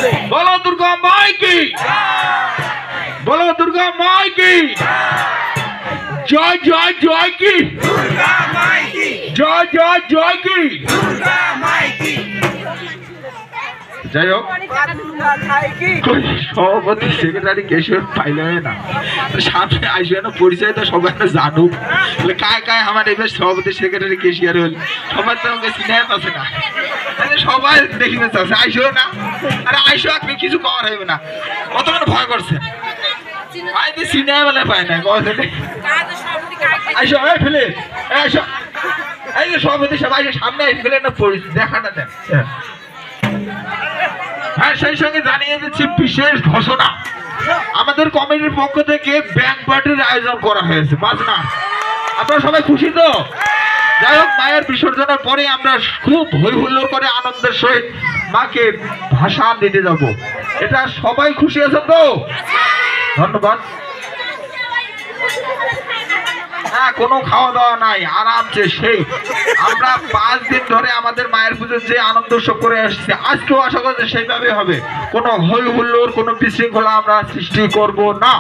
बोलो दुर्गा माई की, बोलो दुर्गा माई की जय जय जय की, जय जय जय की। যাই হোক সভাপতি সেক্রেটারি কেশব পাইলে না সামনে আসবে না পরিচয় তো সবাই জানুক কায় কায় আমার এবার সভাপতি সেক্রেটারি কেশিয়ার হল সবাই তো আমাকে সিনেমা আছে না সবাই দেখিবে চাচ্ছে আইসো না আরে আইসো আপনি কিছু করার হইবে না কত মানে ভয় করছে ভাই তো সিনেমা বেলা পায় না আইসো ফেলে আইসো এই যে সভাপতি সবাই সামনে ফেলে না পরিচয় দেখাটা দেন। হ্যাঁ সেই সঙ্গে জানিয়ে দিচ্ছি বিশেষ ঘোষণা আমাদের কমিটির পক্ষ থেকে ব্যাংক পার্টির আয়োজন করা হয়েছে বাজনা আপনারা সবাই খুশি তো যাই হোক মায়ের বিসর্জনের পরে আমরা খুব হই হুল্লোড় করে আনন্দের সহিত মাকে ভাসান দিতে যাব এটা সবাই খুশি আছেন তো ধন্যবাদ। হ্যাঁ কোনো খাওয়া দাওয়া নাই আরামসে সেই আমরা 5 দিন ধরে আমাদের মায়ের পুজোর যে আনন্দ উৎসব করে আসছি আজকেও আশা করছি সেইভাবে হবে কোনো হই হুল্লোড় কোনো বিশৃঙ্খলা আমরা সৃষ্টি করব না।